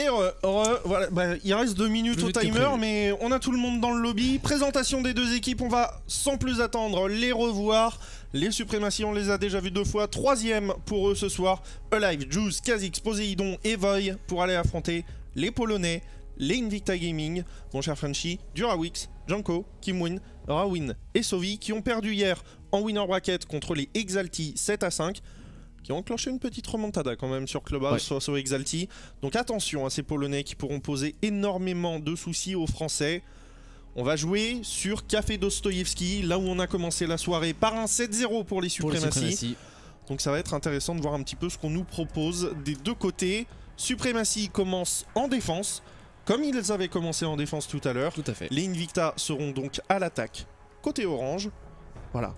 Et voilà, bah, il reste 2 minutes au timer, mais on a tout le monde dans le lobby. Présentation des deux équipes, on va sans plus attendre les revoir. Les suprématies, on les a déjà vus 2 fois. 3e pour eux ce soir. Alive, Juice, Kha'Zix, Poséidon et Voy pour aller affronter les Polonais, les Invicta Gaming, mon cher Frenchy, Durawix, Janko, Kimwin, Rawin et Sovi qui ont perdu hier en winner bracket contre les Exalti 7-5. Qui ont enclenché une petite remontada quand même sur Clubhouse face aux Exalti. Donc attention à ces Polonais qui pourront poser énormément de soucis aux Français. On va jouer sur Café Dostoïevski, là où on a commencé la soirée par un 7-0 pour les suprématies. Donc ça va être intéressant de voir un petit peu ce qu'on nous propose des deux côtés. Suprématie commence en défense, comme ils avaient commencé en défense tout à l'heure. Tout à fait. Les Invicta seront donc à l'attaque côté orange. Voilà,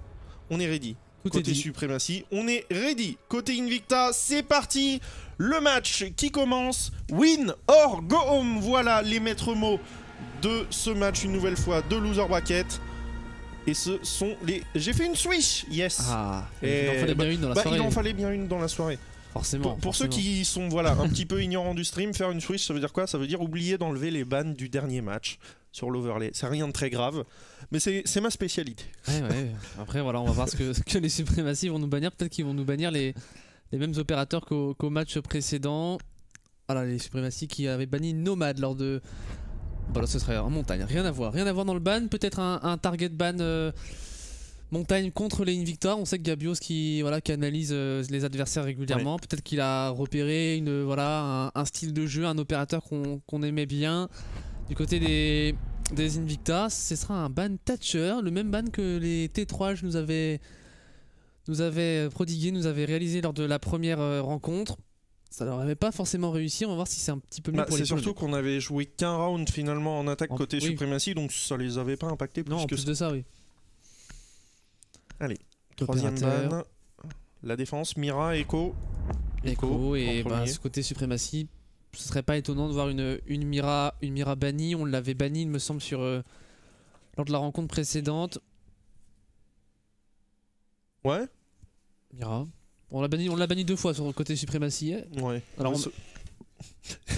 on est ready. Côté suprématie, on est ready. Côté Invicta, c'est parti. Le match qui commence. Win or go home. Voilà les maîtres mots de ce match une nouvelle fois de Loser Bracket. Et ce sont les... J'ai fait une switch. Yes. Ah, il en fallait bien une dans la soirée. Il en fallait bien une dans la soirée. Forcément. Pour ceux qui sont voilà, un petit peu ignorants du stream, faire une switch, ça veut dire quoi? Ça veut dire oublier d'enlever les bans du dernier match sur l'overlay. C'est rien de très grave, mais c'est ma spécialité. Ouais. Après, voilà, on va voir ce que les suprématies vont nous bannir. Peut-être qu'ils vont nous bannir les mêmes opérateurs qu'au match précédent. Voilà, les suprématies qui avaient banni Nomad lors de... Voilà, ce serait en montagne. Rien à voir dans le ban. Peut-être un target ban... montagne contre les Invicta, on sait que Gabios qui analyse les adversaires régulièrement, peut-être qu'il a repéré un style de jeu, un opérateur qu'on aimait bien. Du côté des Invicta, ce sera un ban Thatcher, le même ban que les T3 nous avaient prodigué, nous avaient réalisé lors de la première rencontre. Ça leur avait pas forcément réussi, on va voir si c'est un petit peu mieux pour les Polonais. C'est surtout qu'on avait joué qu'un round finalement en attaque côté suprématie, donc ça les avait pas impactés plus en que plus de ça, oui. Allez, 3e ban, la défense, Mira, Echo et ce côté suprématie, ce serait pas étonnant de voir une Mira bannie. On l'avait bannie il me semble lors de la rencontre précédente. Ouais. Mira. On l'a banni 2 fois sur le côté suprématie. Ouais. Alors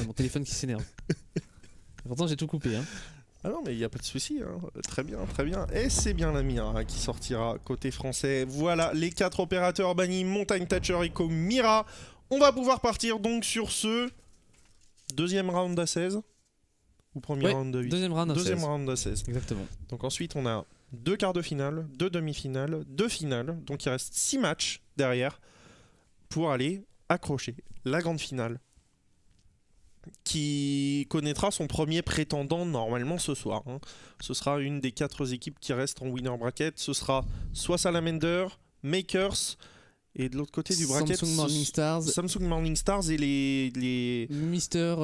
mon téléphone qui s'énerve. Pourtant j'ai tout coupé hein. Ah non mais il n'y a pas de souci, hein. Très bien. Et c'est bien la Mira qui sortira côté français. Voilà les 4 opérateurs bannis, Montagne, Thatcher, Echo, Mira. On va pouvoir partir donc sur ce 2e round à 16. Ou premier round à 8. Deuxième round à 16. Exactement. Donc ensuite on a 2 quarts de finale, 2 demi-finales, 2 finales. Donc il reste 6 matchs derrière pour aller accrocher la grande finale, qui connaîtra son premier prétendant normalement ce soir. Hein. Ce sera une des 4 équipes qui restent en winner bracket. Ce sera soit Salamander, Makers, et de l'autre côté du bracket, Samsung Morning Stars et les Mr.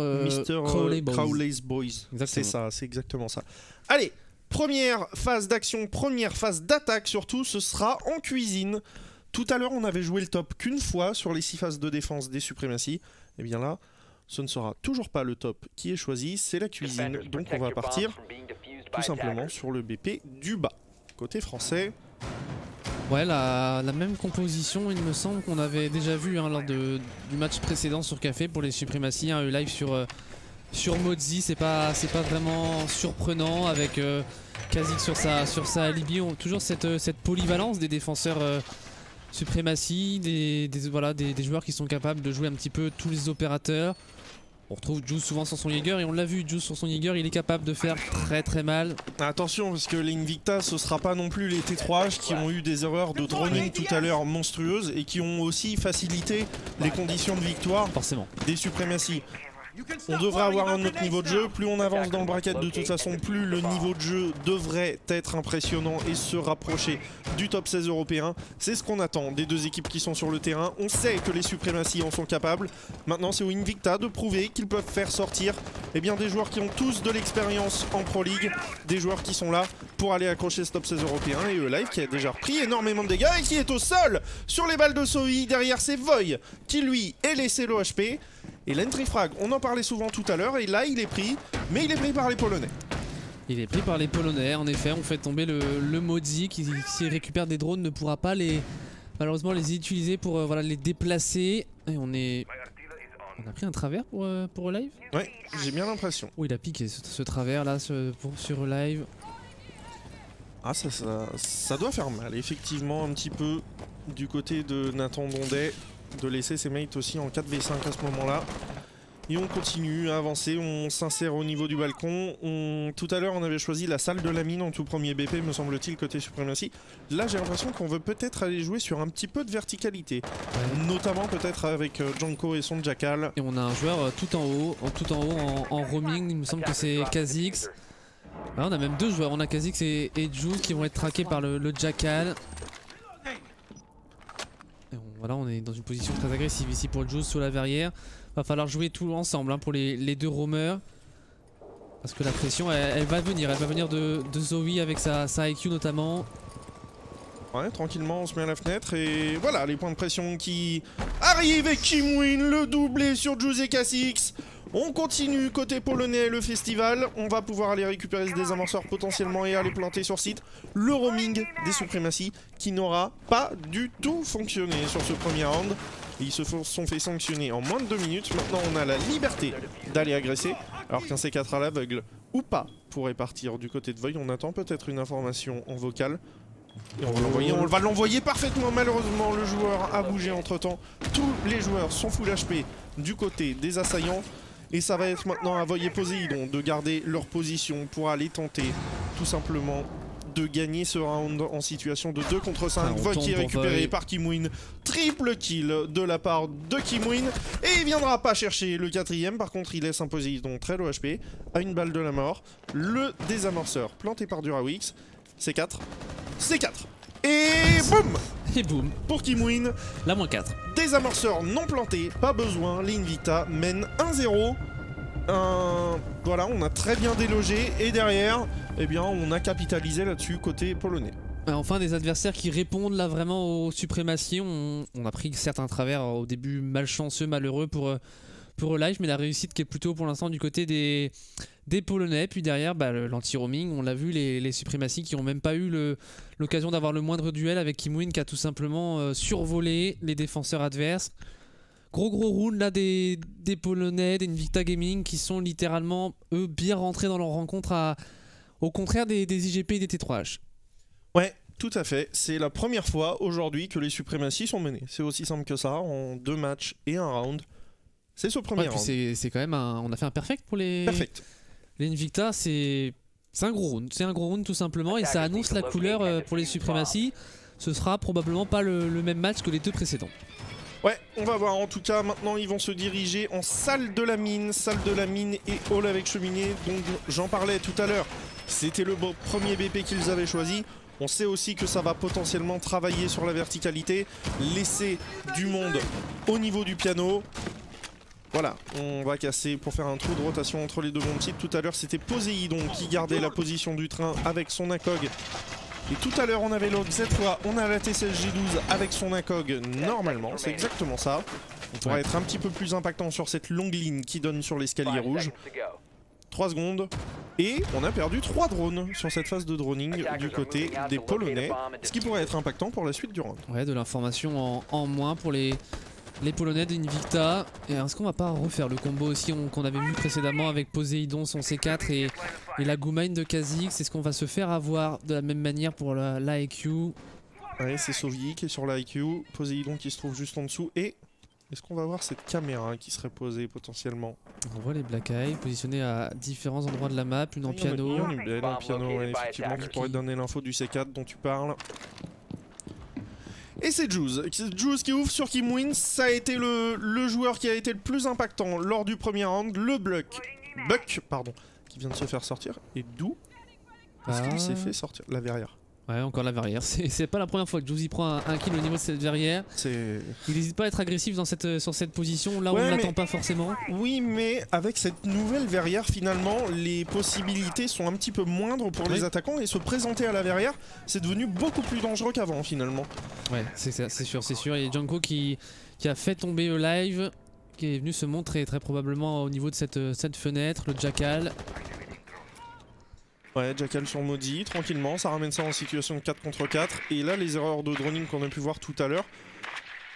Crowley's Boys. C'est ça, c'est exactement ça. Allez, première phase d'action, première phase d'attaque surtout, ce sera en cuisine. Tout à l'heure, on avait joué le top qu'une fois sur les 6 phases de défense des suprématies. Et bien là, ce ne sera toujours pas le top qui est choisi, c'est la cuisine. Donc on va partir tout simplement sur le BP du bas. Côté français. Ouais, la même composition, il me semble qu'on avait déjà vu lors du match précédent sur Café pour les suprématies. Live sur Modzi, c'est pas vraiment surprenant avec Kha'Zix sur sa alibi. Toujours cette polyvalence des défenseurs suprématie, des joueurs qui sont capables de jouer un petit peu tous les opérateurs. On retrouve Juice souvent sur son Jäger et on l'a vu, Juice sur son Jäger, il est capable de faire très mal. Attention parce que les Invicta, ce sera pas non plus les T3H qui ont eu des erreurs de droning tout à l'heure monstrueuses et qui ont aussi facilité les conditions de victoire des suprématies. On devrait avoir un autre niveau de jeu, plus on avance dans le bracket de toute façon, plus le niveau de jeu devrait être impressionnant et se rapprocher du top 16 européen. C'est ce qu'on attend des deux équipes qui sont sur le terrain. On sait que les suprématies en sont capables. Maintenant c'est aux Invicta de prouver qu'ils peuvent faire sortir des joueurs qui ont tous de l'expérience en Pro League, des joueurs qui sont là pour aller accrocher ce top 16 européen. Et Live qui a déjà repris énormément de dégâts et qui est au sol sur les balles de Sovi. Derrière c'est Voy qui lui est laissé l'OHP. Et l'entry frag, on en parlait souvent tout à l'heure, et là il est pris, mais il est pris par les Polonais. Il est pris par les Polonais, en effet, on fait tomber le Modzi qui s'il récupère des drones ne pourra pas malheureusement les utiliser pour les déplacer. Et on est On a pris un travers pour live. Ouais, j'ai bien l'impression. Oh, il a piqué ce travers là sur live. Ah, ça doit faire mal, effectivement, un petit peu du côté de Nathan Dondet, de laisser ses mates aussi en 4v5 à ce moment-là. Et on continue à avancer, on s'insère au niveau du balcon. Tout à l'heure, on avait choisi la salle de la mine en tout premier BP, me semble-t-il, côté Supremacy. Là, j'ai l'impression qu'on veut peut-être aller jouer sur un petit peu de verticalité. Ouais. Notamment peut-être avec Janko et son Jackal. Et on a un joueur tout en haut en roaming, il me semble que c'est Kha'Zix. Là, on a même deux joueurs, on a Kha'Zix et Juice qui vont être traqués par le Jackal. Et voilà, on est dans une position très agressive ici pour Juice sous la verrière. Va falloir jouer tout ensemble pour les deux roamers. Parce que la pression elle va venir de Zoe avec sa IQ notamment. Ouais, tranquillement on se met à la fenêtre et voilà les points de pression qui arrivent et Kimwin, le doublé sur Juice et Kha'Zix. On continue côté polonais le festival, on va pouvoir aller récupérer ce désamorceur potentiellement et aller planter sur site le roaming des Supremacy qui n'aura pas du tout fonctionné sur ce premier round. Ils se sont fait sanctionner en moins de 2 minutes, maintenant on a la liberté d'aller agresser alors qu'un C4 à l'aveugle ou pas pourrait partir du côté de Void. On attend peut-être une information en vocal. Et on va l'envoyer parfaitement. Malheureusement le joueur a bougé entre temps. Tous les joueurs sont full HP du côté des assaillants. Et ça va être maintenant à Void et Poséidon de garder leur position pour aller tenter tout simplement de gagner ce round en situation de 2 contre 5. Void qui est récupéré par Kimwin. Triple kill de la part de Kimwin. Et il viendra pas chercher le 4ème. Par contre il laisse un Poséidon très low HP à une balle de la mort. Le désamorceur planté par Durawix. C4. C4. Et boum. Et boum. Pour Kimwin. La moins 4. Désamorceur non planté. Pas besoin. L'Invicta mène 1-0. Voilà, on a très bien délogé. Et derrière, eh bien, on a capitalisé là-dessus côté polonais. Enfin des adversaires qui répondent là vraiment aux suprématies. On a pris certains travers au début malchanceux, malheureux pour Live, mais la réussite qui est plutôt pour l'instant du côté des Polonais. Puis derrière l'anti-roaming, on l'a vu, les suprématies qui n'ont même pas eu l'occasion d'avoir le moindre duel avec Kimwin qui a tout simplement survolé les défenseurs adverses. Gros round là des Polonais, d'Invicta Gaming qui sont littéralement eux bien rentrés dans leur rencontre au contraire des IGP et des T3H. Ouais, tout à fait. C'est la première fois aujourd'hui que les suprématies sont menées. C'est aussi simple que ça, en 2 matchs et 1 round. C'est ce premier round. C'est quand même on a fait un perfect pour les Invicta, c'est un gros round. C'est un gros round tout simplement et ça annonce la couleur pour les suprématies. Ce sera probablement pas le même match que les 2 précédents. Ouais, on va voir. En tout cas, maintenant, ils vont se diriger en salle de la mine et hall avec cheminée. Donc, j'en parlais tout à l'heure. C'était le premier BP qu'ils avaient choisi. On sait aussi que ça va potentiellement travailler sur la verticalité, laisser du monde au niveau du piano. Voilà, on va casser pour faire un trou de rotation entre les deux bombes sites. Tout à l'heure, c'était Poséidon qui gardait la position du train avec son ACOG. Et tout à l'heure on avait l'autre, cette fois on a la TCSG12 avec son ACOG normalement, c'est exactement ça. On pourra être un petit peu plus impactant sur cette longue ligne qui donne sur l'escalier rouge. 3 secondes. Et on a perdu 3 drones sur cette phase de droning du côté des Polonais. Ce qui pourrait être impactant pour la suite du round. Ouais, de l'information en moins pour les Polonais d'Invicta. Et est-ce qu'on va pas refaire le combo aussi qu'on avait vu précédemment avec Poséidon, son C4 et la Goumain de Kha'Zix? Est-ce qu'on va se faire avoir de la même manière pour l'IQ? Ouais, c'est Soviet qui est sur l'IQ, Poséidon qui se trouve juste en dessous. Et est-ce qu'on va voir cette caméra qui serait posée potentiellement? On voit les Black Eye positionnés à différents endroits de la map, une en piano. Une belle en piano, ouais, effectivement, qui pourrait donner l'info du C4 dont tu parles. Et c'est Juice qui ouvre sur Kimwin. Ça a été le joueur qui a été le plus impactant lors du premier round. Le Buck, qui vient de se faire sortir. Et d'où est-ce qu'il s'est fait sortir? La verrière. Ouais, encore la verrière. C'est pas la première fois que Juice y prend un kill au niveau de cette verrière. Il n'hésite pas à être agressif sur cette position, là où on ne l'attend pas forcément. Oui, mais avec cette nouvelle verrière, finalement, les possibilités sont un petit peu moindres pour les attaquants. Et se présenter à la verrière, c'est devenu beaucoup plus dangereux qu'avant, finalement. Ouais, c'est sûr. Et Janko qui a fait tomber Live, qui est venu se montrer très probablement au niveau de cette fenêtre, le Jackal. Ouais, Jackal sur Maudit, tranquillement, ça ramène ça en situation de 4 contre 4. Et là, les erreurs de droning qu'on a pu voir tout à l'heure,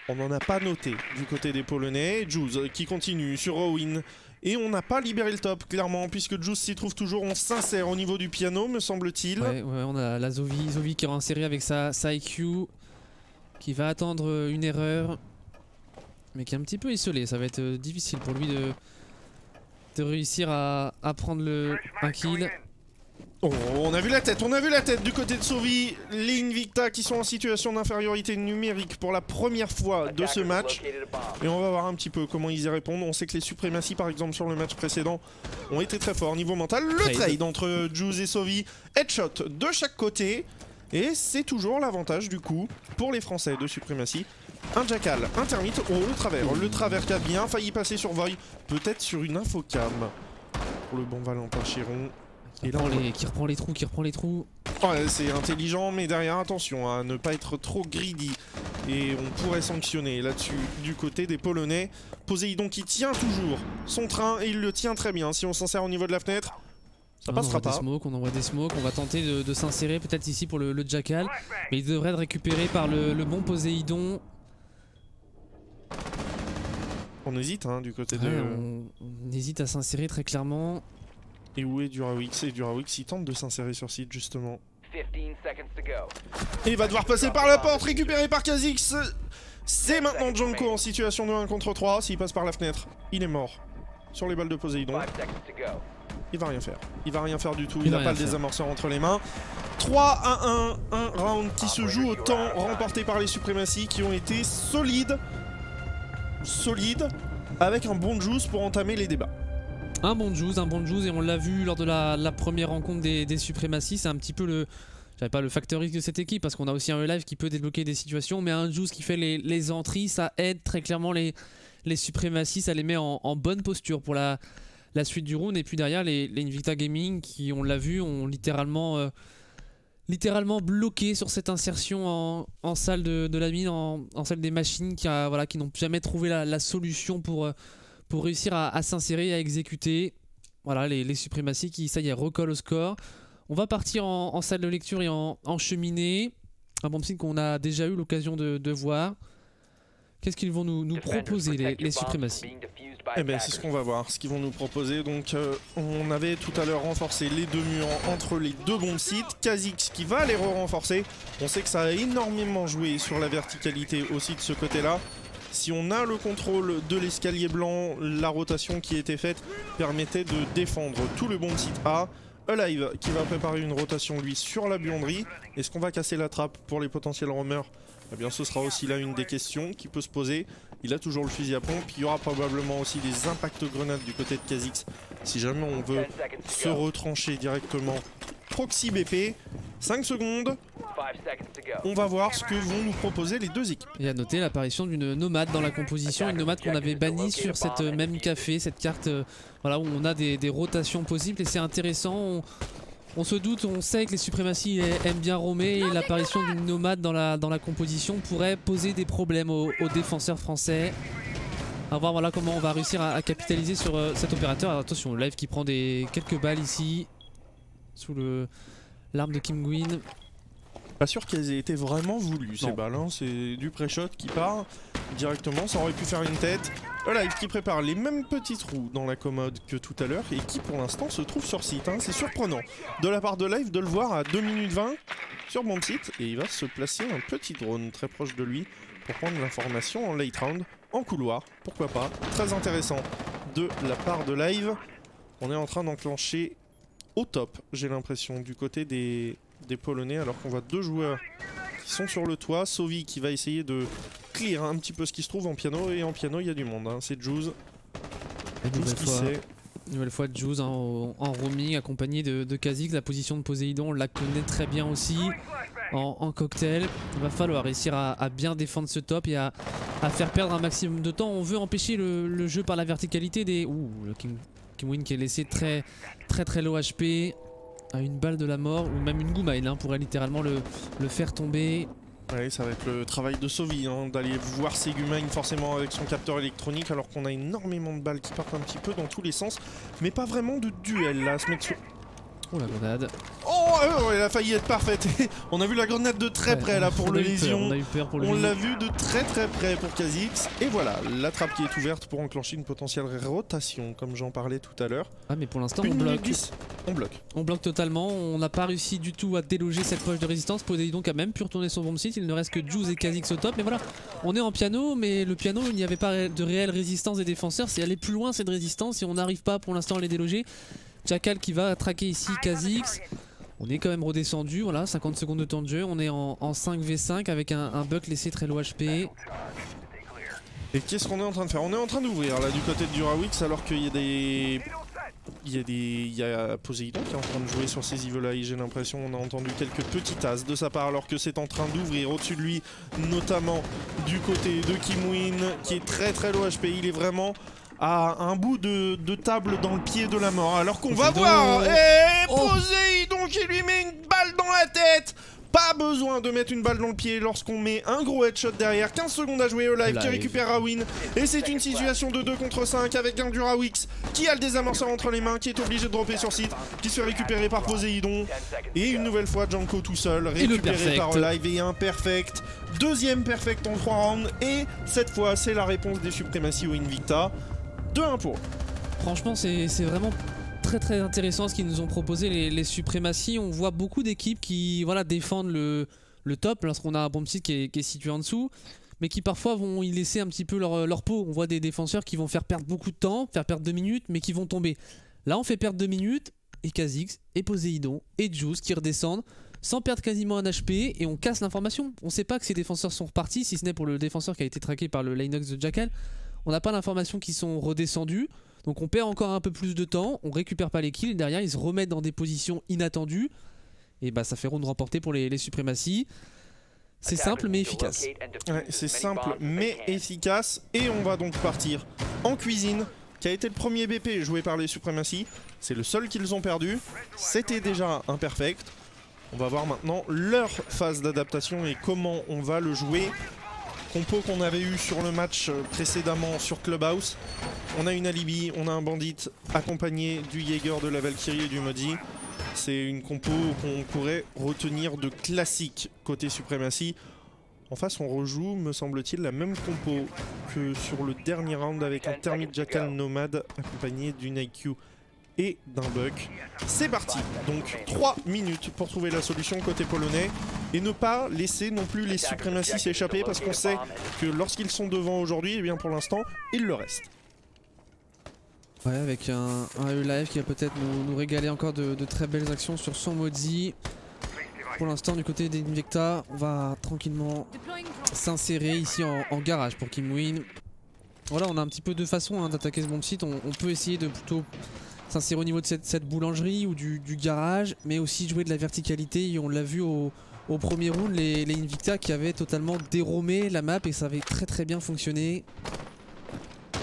On n'en a pas noté du côté des Polonais. Juice qui continue sur Owen. Et on n'a pas libéré le top, clairement, puisque Juice s'y trouve toujours. On s'insère au niveau du piano, me semble-t-il. Ouais, on a la Zovi qui est insérée avec sa IQ, qui va attendre une erreur, mais qui est un petit peu isolé. Ça va être difficile pour lui de réussir à prendre un kill. Oh, on a vu la tête du côté de Sovi. Les Invicta qui sont en situation d'infériorité numérique pour la première fois de ce match. Et on va voir un petit peu comment ils y répondent. On sait que les suprématies par exemple sur le match précédent ont été très forts niveau mental. Le trade entre Juice et Sovi. Headshot de chaque côté. Et c'est toujours l'avantage du coup pour les Français de suprématie. Un jackal, un termite, oh le travers qui a bien failli passer sur Void. Peut-être sur une infocam. Pour le bon Valentin Chiron. Et là, qui reprend les trous. Ouais, c'est intelligent, mais derrière, attention à ne pas être trop greedy. Et on pourrait sanctionner là-dessus du côté des Polonais. Poséidon qui tient toujours son train, et il le tient très bien. Si on s'en sert au niveau de la fenêtre, ça passera pas. On envoie des smokes, on va tenter de s'insérer peut-être ici pour le jackal. Mais il devrait être récupéré par le bon Poséidon. On hésite du côté de... On hésite à s'insérer très clairement. Et où est Durawix? Et Durawix il tente de s'insérer sur site justement. Et il va devoir passer par la porte, récupéré par Kha'Zix. C'est maintenant Junko en situation de 1 contre 3. S'il passe par la fenêtre, il est mort. Sur les balles de Poséidon. Il va rien faire. Il va rien faire du tout. Il n'a pas le désamorceur entre les mains. 3 à 1. Un round qui se joue au temps, remporté par les suprématies qui ont été solides. Avec un bon Juice pour entamer les débats. Un bon Juice et on l'a vu lors de la première rencontre des suprématies. C'est un petit peu le facteur risque de cette équipe parce qu'on a aussi un E-Live qui peut débloquer des situations, mais un Juice qui fait les entrées, ça aide très clairement les suprématies, ça les met en bonne posture pour la suite du round. Et puis derrière les Invicta Gaming qui, on l'a vu, ont littéralement bloqué sur cette insertion en salle de la mine, en salle des machines qui n'ont jamais trouvé la solution pour réussir à s'insérer et à exécuter. Voilà, les suprématies qui, ça y est, recollent au score. On va partir en salle de lecture et en cheminée. Un bon signe qu'on a déjà eu l'occasion de voir. Qu'est-ce qu'ils vont nous proposer, les suprématies? Eh ben c'est ce qu'on va voir, ce qu'ils vont nous proposer. Donc on avait tout à l'heure renforcé les deux murs entre les deux bons sites. Kha'Zix qui va les renforcer. On sait que ça a énormément joué sur la verticalité aussi de ce côté-là. Si on a le contrôle de l'escalier blanc, la rotation qui était faite permettait de défendre tout le bon site A. Alive qui va préparer une rotation lui sur la buanderie. Est-ce qu'on va casser la trappe pour les potentiels roamers? Eh bien ce sera aussi là une des questions qui peut se poser. Il a toujours le fusil à pompe, il y aura probablement aussi des impacts grenades du côté de Kha'Zix si jamais on veut se retrancher directement. Proxy BP, 5 secondes. On va voir ce que vont nous proposer les deux équipes. Et à noter l'apparition d'une nomade dans la composition, une nomade qu'on avait bannie sur cette même café, cette carte voilà, où on a des rotations possibles et c'est intéressant. On se doute, on sait que les suprématies aiment bien roamer et l'apparition d'une nomade dans la composition pourrait poser des problèmes aux défenseurs français. À voir voilà, comment on va réussir à capitaliser sur cet opérateur. Alors, attention, Live qui prend quelques balles ici sous l'arme de Kim Gwyn. Pas sûr qu'elles aient été vraiment voulues ces balles, c'est du pré-shot qui part directement, ça aurait pu faire une tête. Live qui prépare les mêmes petits trous dans la commode que tout à l'heure et qui pour l'instant se trouve sur site. C'est surprenant de la part de Live de le voir à 2 minutes 20 sur bon site et il va se placer un petit drone très proche de lui pour prendre l'information en late round, en couloir, pourquoi pas. Très intéressant de la part de Live. On est en train d'enclencher au top, j'ai l'impression, du côté des Polonais, alors qu'on voit deux joueurs qui sont sur le toit. Sovi qui va essayer de clear un petit peu ce qui se trouve en piano, et en piano il y a du monde, c'est Juice. Nouvelle fois Juice en roaming accompagné de Kha'Zix. La position de Poséidon on la connaît très bien aussi en cocktail. Il va falloir réussir à bien défendre ce top et à faire perdre un maximum de temps. On veut empêcher le jeu par la verticalité des... Ouh, le Kim Gwyn qui est laissé très low HP à une balle de la mort, ou même une Goumail pourrait littéralement le faire tomber. Ouais, ça va être le travail de Sovi d'aller voir ses Goumail forcément avec son capteur électronique, alors qu'on a énormément de balles qui partent un petit peu dans tous les sens, mais pas vraiment de duel là à se mettre sur... Oh la grenade. Oh Elle a failli être parfaite. On a vu la grenade de très près là pour le lésion. On a eu peur pour le On l'a vu de très près pour Kha'Zix. Et voilà, la trappe qui est ouverte pour enclencher une potentielle rotation, comme j'en parlais tout à l'heure. Ah mais pour l'instant on bloque. On bloque. On bloque totalement, on n'a pas réussi du tout à déloger cette poche de résistance. Poséidon a même pu retourner son bomb site, il ne reste que Juice et Kha'Zix au top. Mais voilà, on est en piano, mais le piano il n'y avait pas de réelle résistance des défenseurs. C'est aller plus loin cette résistance et on n'arrive pas pour l'instant à les déloger. Jackal qui va traquer ici Kha'Zix. On est quand même redescendu, voilà, 50 secondes de temps de jeu. On est en 5v5 avec un buck laissé très low HP. Et qu'est-ce qu'on est en train de faire? On est en train d'ouvrir là du côté de Durawix alors qu'il y a des... Il y a Poséidon qui est en train de jouer sur ses Evil Eye, j'ai l'impression. On a entendu quelques petits tasses de sa part alors que c'est en train d'ouvrir au-dessus de lui, notamment du côté de Kimwin qui est très low HP. Il est vraiment à un bout de table dans le pied de la mort. Alors qu'on va voir Poséidon qui lui met une balle dans la tête. Pas besoin de mettre une balle dans le pied lorsqu'on met un gros headshot derrière. 15 secondes à jouer au live qui récupère Rawin. Et c'est une situation de 2 contre 5 avec un Durawix qui a le désamorceur entre les mains, qui est obligé de dropper sur site, qui se fait récupérer par Poséidon. Et une nouvelle fois Janko tout seul, récupéré par Live et un perfect. Deuxième perfect en 3 rounds. Et cette fois c'est la réponse des Supremacy au Invicta. 2-1 pour. Franchement c'est vraiment très intéressant ce qu'ils nous ont proposé les Supremacy. On voit beaucoup d'équipes qui voilà, défendent le top lorsqu'on a un bomb site qui est situé en dessous, mais qui parfois vont y laisser un petit peu leur peau. On voit des défenseurs qui vont faire perdre beaucoup de temps, faire perdre 2 minutes, mais qui vont tomber. Là on fait perdre 2 minutes, et Kha'Zix, et Poséidon, et Juice qui redescendent, sans perdre quasiment un HP, et on casse l'information. On sait pas que ces défenseurs sont repartis, si ce n'est pour le défenseur qui a été traqué par le Linux de Jackal. On n'a pas l'information qu'ils sont redescendus. Donc on perd encore un peu plus de temps, on récupère pas les kills et derrière ils se remettent dans des positions inattendues. Et bah ça fait round remporté pour les Supremacy. C'est simple mais efficace. Ouais, c'est simple mais efficace. Et on va donc partir en cuisine, qui a été le premier BP joué par les Supremacy. C'est le seul qu'ils ont perdu. C'était déjà un perfect. On va voir maintenant leur phase d'adaptation et comment on va le jouer. Compo qu'on avait eu sur le match précédemment sur Clubhouse. On a une alibi, on a un bandit accompagné du Jaeger, de la Valkyrie et du Modi. C'est une compo qu'on pourrait retenir de classique côté Supremacy. En face on rejoue, me semble-t-il, la même compo que sur le dernier round avec un Thermite Jackal Nomade accompagné d'une IQ et d'un buck. C'est parti, donc 3 minutes pour trouver la solution côté polonais et ne pas laisser non plus les Supremacy s'échapper parce qu'on sait que lorsqu'ils sont devant aujourd'hui, et bien pour l'instant, il le reste. Ouais, avec un live qui va peut-être nous régaler encore de très belles actions sur son Modi. Pour l'instant, du côté des Invicta, on va tranquillement s'insérer ici en garage pour Kimwin. Voilà, on a un petit peu de façon d'attaquer ce bomb site. On peut essayer de plutôt s'insérer au niveau de cette boulangerie ou du garage, mais aussi jouer de la verticalité. Et on l'a vu au premier round, les Invicta qui avaient totalement déromé la map et ça avait très bien fonctionné.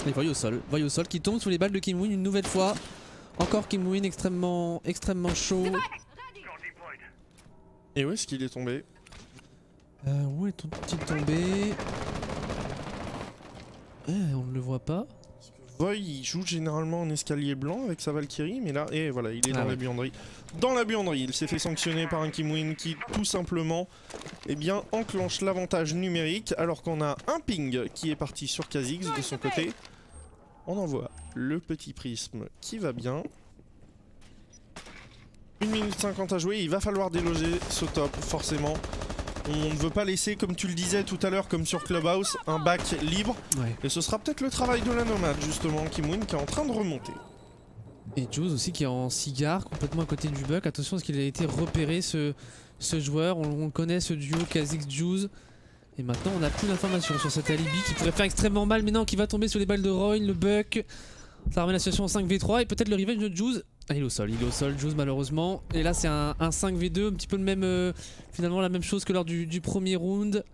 Et voyez au sol qui tombe sous les balles de Kimwin une nouvelle fois. Encore Kimwin extrêmement chaud. Et où est-ce qu'il est tombé? Où est-il tombé? On ne le voit pas. Voy il joue généralement en escalier blanc avec sa Valkyrie, mais là, et voilà, il est dans la buanderie. Dans la buanderie, il s'est fait sanctionner par un Kimwin qui tout simplement enclenche l'avantage numérique alors qu'on a un ping qui est parti sur Kha'Zix de son côté. On envoie le petit prisme qui va bien. 1 minute 50 à jouer, il va falloir déloger ce top forcément. On ne veut pas laisser, comme tu le disais tout à l'heure, comme sur Clubhouse, un back libre. Ouais. Et ce sera peut-être le travail de la nomade, justement, Kimwin qui est en train de remonter. Et Juice aussi qui est en cigare, complètement à côté du buck. Attention parce qu'il a été repéré ce joueur. On connaît ce duo Kha'Zix-Juice. Et maintenant on n'a plus d'informations sur cet alibi qui pourrait faire extrêmement mal. Mais non, qui va tomber sur les balles de Roy, le buck. Ça remet la situation en 5v3 et peut-être le revenge de Juice. Ah, il est au sol, Juice malheureusement. Et là c'est un 5v2, un petit peu le même, finalement la même chose que lors du premier round.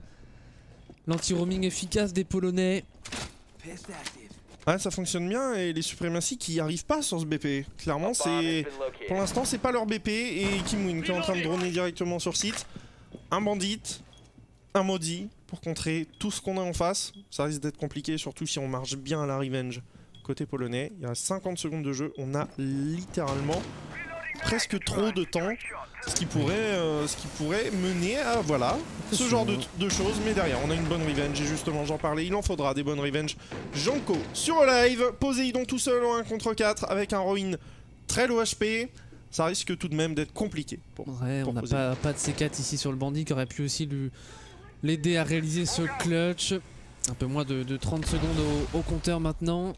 L'anti-roaming efficace des Polonais. Ouais, ça fonctionne bien et les Supremacy qui n'y arrivent pas sur ce BP. Clairement, pour l'instant c'est pas leur BP et Kimwin qui est en train de droner directement sur site. Un bandit, un Modi pour contrer tout ce qu'on a en face. Ça risque d'être compliqué, surtout si on marche bien à la revenge. Côté polonais, il y a 50 secondes de jeu, on a littéralement presque trop de temps, ce qui pourrait mener à voilà ce genre de choses. Mais derrière on a une bonne revenge et justement j'en parlais, il en faudra des bonnes revenges. Janko sur le live, Poséidon tout seul en 1 contre 4 avec un Roin très low HP. Ça risque tout de même d'être compliqué pour on n'a pas de C4 ici sur le bandit qui aurait pu aussi l'aider à réaliser ce clutch. Un peu moins de 30 secondes au compteur maintenant.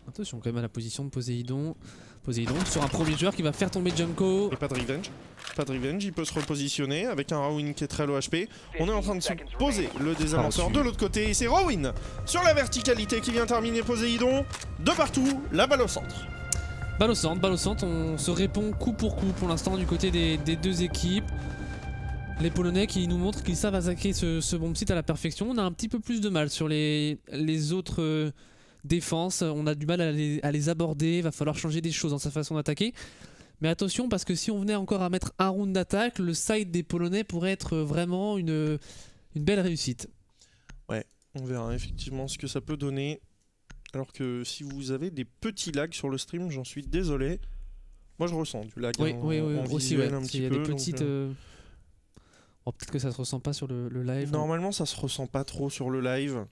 Attention quand même à la position de Poséidon. Poséidon sur un premier joueur qui va faire tomber Junko. Et pas de revenge. Pas de revenge, il peut se repositionner avec un Rowan qui est très low HP. On est en train de se poser le désamorceur de l'autre côté et c'est Rowan sur la verticalité qui vient terminer Poséidon. De partout, la balle au centre. Balle au centre, on se répond coup pour l'instant du côté des deux équipes. Les Polonais qui nous montrent qu'ils savent attaquer ce bomb site à la perfection. On a un petit peu plus de mal sur les autres défenses. On a du mal à les aborder. Il va falloir changer des choses dans sa façon d'attaquer. Mais attention parce que si on venait encore à mettre un round d'attaque, le side des Polonais pourrait être vraiment une belle réussite. Ouais, on verra effectivement ce que ça peut donner. Alors que si vous avez des petits lags sur le stream, j'en suis désolé. Moi je ressens du lag oui, en aussi, visuel un petit peu. Il y a des petites... Oh, peut-être que ça se ressent pas sur le live. Normalement ça se ressent pas trop sur le live.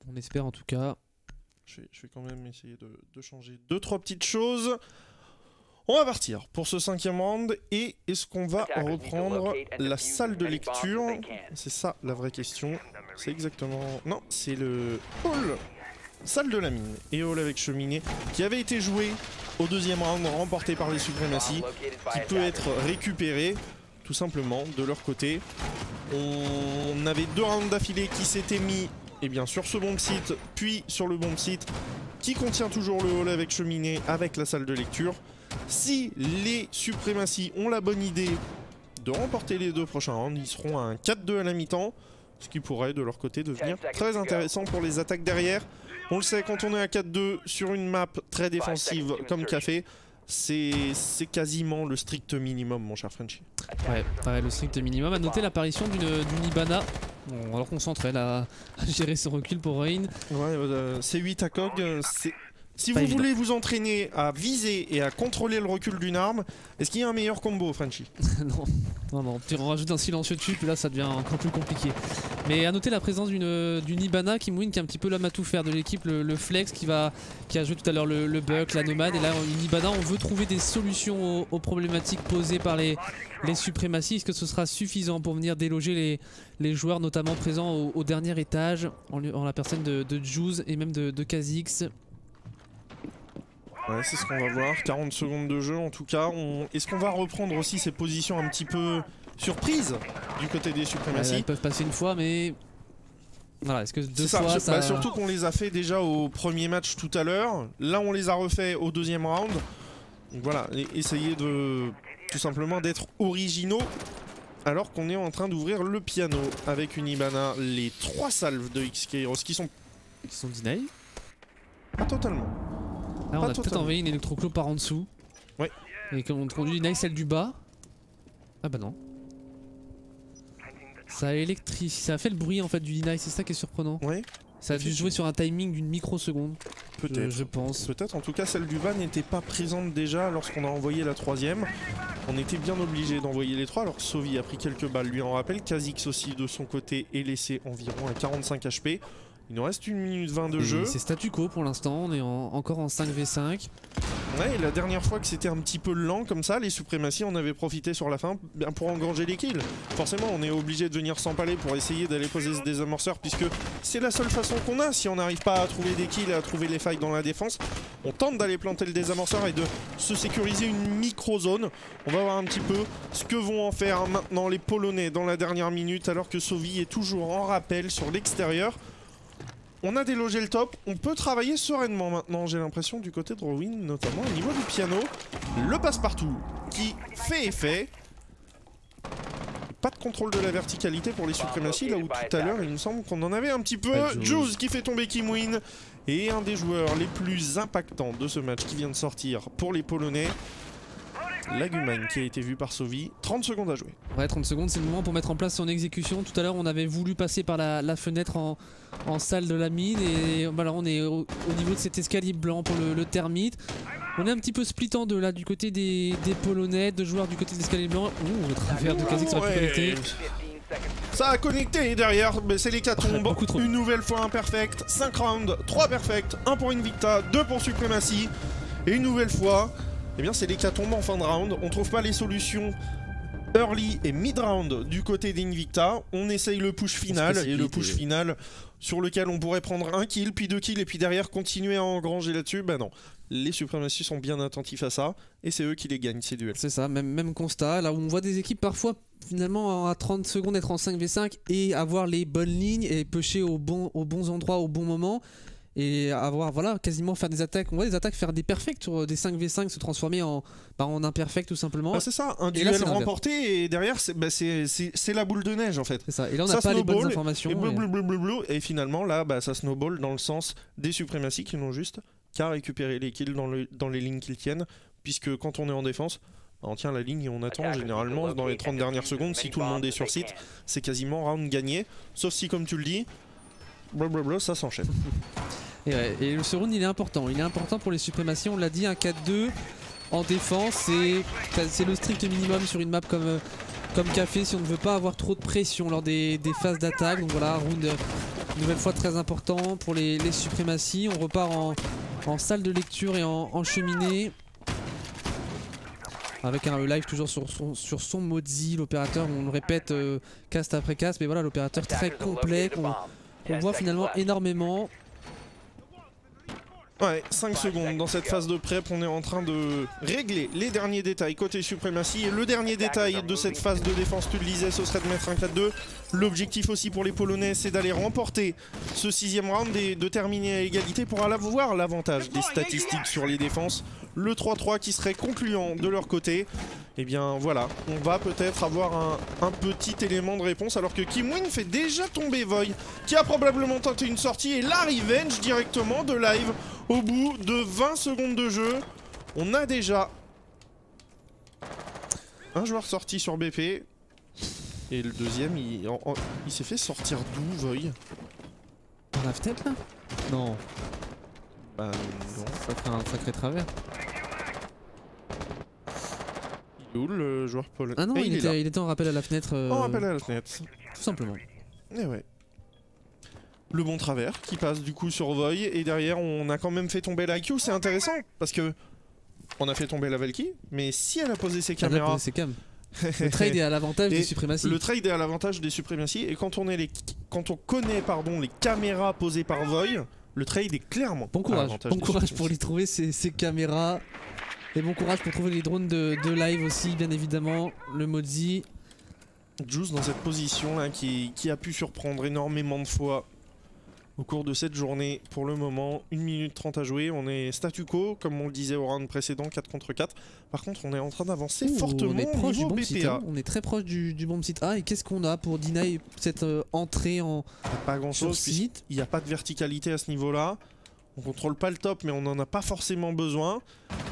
On espère en tout cas. Je vais quand même essayer de changer 2-3 petites choses. On va partir pour ce 5e round. Et est-ce qu'on va reprendre la salle de lecture? C'est ça la vraie question. C'est exactement... Non, c'est le hall. Salle de la mine et hall avec cheminée qui avait été joué au 2e round, remporté par les Supremacy, qui peut être récupéré tout simplement de leur côté. On avait 2 rounds d'affilée qui s'étaient mis et bien sur ce bomb site, puis sur le bomb site qui contient toujours le hall avec cheminée avec la salle de lecture. Si les Supremacy ont la bonne idée de remporter les 2 prochains rounds, ils seront à un 4-2 à la mi-temps, ce qui pourrait de leur côté devenir très intéressant pour les attaques derrière. On le sait, quand on est à 4-2 sur une map très défensive comme Café, c'est quasiment le strict minimum, mon cher Frenchy. Ouais, le strict minimum. À noter l'apparition d'une Ibana. Bon, alors qu'on s'entraîne à gérer ce recul pour Rain. Ouais, C8 à COG, si vous voulez vous entraîner à viser et à contrôler le recul d'une arme, est-ce qu'il y a un meilleur combo, Frenchy? Non. Puis on rajoute un silencieux dessus, puis là ça devient encore plus compliqué. Mais à noter la présence d'une Ibana qui est un petit peu l'homme à tout faire de l'équipe, le Flex qui a joué tout à l'heure le Buck, la Nomade. Et là, une Ibana, on veut trouver des solutions aux problématiques posées par les Supremacy. Est-ce que ce sera suffisant pour venir déloger les joueurs, notamment présents au dernier étage, en la personne de Juice et même de Kha'Zix? Ouais, c'est ce qu'on va voir. 40 secondes de jeu en tout cas. Est-ce qu'on va reprendre aussi ces positions un petit peu surprises du côté des Supremacy? Ils peuvent passer une fois, mais voilà, est-ce que 2 fois ça... Bah, surtout qu'on les a fait déjà au premier match tout à l'heure. Là, on les a refait au 2e round. Donc voilà, essayer de tout simplement d'être originaux. Alors qu'on est en train d'ouvrir le piano avec une Ibana. Les 3 salves de XK Heroes qui sont deny. Pas totalement. Là, on a peut-être envoyé une électroclo par en dessous. Ouais. Et comme on conduit deny celle du bas. Ah bah non. Ça a fait le bruit en fait du deny, c'est ça qui est surprenant. Ouais. Ça a dû jouer sur un timing d'une microseconde. Peut-être. Je pense. Peut-être. En tout cas, celle du bas n'était pas présente déjà lorsqu'on a envoyé la 3e. On était bien obligé d'envoyer les 3. Alors Sovi a pris quelques balles, lui en rappelle. Kha'Zix aussi de son côté est laissé environ à 45 HP. Il nous reste 1 minute 20 de jeu. C'est statu quo pour l'instant, on est encore en 5v5. Ouais, et la dernière fois que c'était un petit peu lent comme ça, les Supremacy en avaient profité sur la fin pour engranger les kills. Forcément, on est obligé de venir s'empaler pour essayer d'aller poser ce désamorceur puisque c'est la seule façon qu'on a. Si on n'arrive pas à trouver des kills et à trouver les failles dans la défense, on tente d'aller planter le désamorceur et de se sécuriser une micro-zone. On va voir un petit peu ce que vont en faire maintenant les Polonais dans la dernière minute alors que Sovi est toujours en rappel sur l'extérieur. On a délogé le top, on peut travailler sereinement maintenant, j'ai l'impression, du côté de Rowan, notamment au niveau du piano. Le passe-partout qui fait effet. Pas de contrôle de la verticalité pour les Supremacy, là où tout à l'heure il me semble qu'on en avait un petit peu. Juice qui fait tomber Kimwin. Et un des joueurs les plus impactants de ce match qui vient de sortir pour les Polonais. Laguman qui a été vu par Sovi. 30 secondes à jouer. Ouais, 30 secondes, c'est le moment pour mettre en place son exécution. Tout à l'heure, on avait voulu passer par la fenêtre en salle de la mine. Et voilà, on est au niveau de cet escalier blanc pour le termite. On est un petit peu split en deux là du côté des Polonais, deux joueurs du côté des escaliers blancs. Ouh, le travers de Kha'Zix ça va pu connecter. Ça a connecté derrière, mais c'est l'hécatombe. Une nouvelle fois imperfect. 5 rounds, 3 perfect, 1 pour Invicta, 2 pour Supremacy. Et une nouvelle fois, eh bien c'est l'hécatombe en fin de round. On trouve pas les solutions early et mid round du côté d'Invicta. On essaye le push final, et le push final sur lequel on pourrait prendre un kill, puis 2 kills, et puis derrière continuer à engranger là-dessus. Bah non, les Supremacy sont bien attentifs à ça, et c'est eux qui les gagnent ces duels. C'est ça, même constat, là où on voit des équipes parfois finalement à 30 secondes être en 5v5 et avoir les bonnes lignes et pusher aux bons endroits au bon moment. Et avoir, voilà, quasiment faire des attaques. On voit des attaques faire des perfects sur des 5v5 se transformer en imperfect tout simplement. Ah, c'est ça, un duel remporté et derrière c'est la boule de neige en fait. C'est ça, et là on n'a pas les bonnes informations. Et finalement là ça snowball dans le sens des Supremacy qui n'ont juste qu'à récupérer les kills dans les lignes qu'ils tiennent. Puisque quand on est en défense, on tient la ligne et on attend généralement dans les 30 dernières secondes. Si tout le monde est sur site, c'est quasiment round gagné. Sauf si comme tu le dis, blablabla, ça s'enchaîne. Et ce round il est important pour les Supremacy, on l'a dit, un 4-2 en défense, c'est le strict minimum sur une map comme Café si on ne veut pas avoir trop de pression lors des phases d'attaque. Donc voilà, round une nouvelle fois très important pour les Supremacy. On repart en salle de lecture et en cheminée. Avec le live toujours sur son Mozi, l'opérateur, on le répète cast après cast, mais voilà, l'opérateur très complet qu'on voit finalement énormément. Ouais, 5 secondes dans cette phase de prep, on est en train de régler les derniers détails côté Supremacy. Et le dernier détail de cette phase de défense, tu le disais, ce serait de mettre un 4-2. L'objectif aussi pour les Polonais, c'est d'aller remporter ce 6ème round et de terminer à égalité pour avoir l'avantage des statistiques sur les défenses. Le 3-3 qui serait concluant de leur côté. Et bien voilà, on va peut-être avoir un petit élément de réponse alors que Kimwin fait déjà tomber Void qui a probablement tenté une sortie et la revenge directement de live au bout de 20 secondes de jeu. On a déjà un joueur sorti sur BP et le deuxième il s'est fait sortir d'où Void? Dans la fenêtre là? Non. Bah non. Ça fait un sacré travers. Où le joueur polonais? Ah non, il était en rappel à la fenêtre. En rappel à la fenêtre. Tout simplement. Et ouais. Le bon travers qui passe du coup sur Void et derrière on a quand même fait tomber la Q. C'est intéressant parce que on a fait tomber la Valky, mais si elle a posé ses caméras. Le trade est à l'avantage des Supremacy. Le trade est à l'avantage des Supremacy et quand on connaît les caméras posées par Void, le trade est clairement. Bon courage pour les trouver ces caméras. Et bon courage pour trouver les drones de live aussi, bien évidemment. Le Mozi. Juice dans cette position là qui a pu surprendre énormément de fois au cours de cette journée. Pour le moment, 1 minute 30 à jouer. On est statu quo, comme on le disait au round précédent, 4 contre 4. Par contre, on est en train d'avancer fortement. On est proche du bomb BPA. Site, hein. On est très proche du bomb site A. Et qu'est-ce qu'on a pour deny cette entrée en. Pas grand chose, il n'y a pas de verticalité à ce niveau-là. On contrôle pas le top, mais on n'en a pas forcément besoin.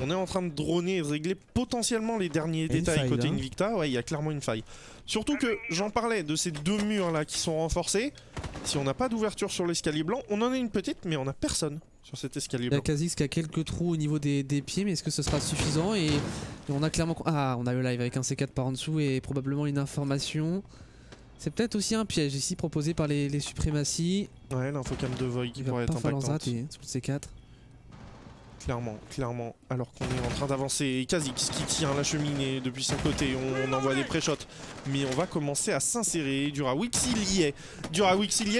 On est en train de droner et de régler potentiellement les derniers détails côté Invicta. Ouais, il y a clairement une faille. Surtout que j'en parlais de ces deux murs là qui sont renforcés. Si on n'a pas d'ouverture sur l'escalier blanc, on en a une petite, mais on n'a personne sur cet escalier blanc. Il y a Kha'Zix qui a quelques trous au niveau des pieds, mais est-ce que ce sera suffisant? Et on a clairement. Ah, on a le live avec un C4 par en dessous et probablement une information. C'est peut-être aussi un piège ici proposé par les Supremacy. Ouais, l'infocam de Void qui pourrait être impactante. Rater sur le C4. Clairement, alors qu'on est en train d'avancer. Kha'Zix qui tient la cheminée depuis son côté, on envoie des pré-shots. Mais on va commencer à s'insérer. Durawix il y est.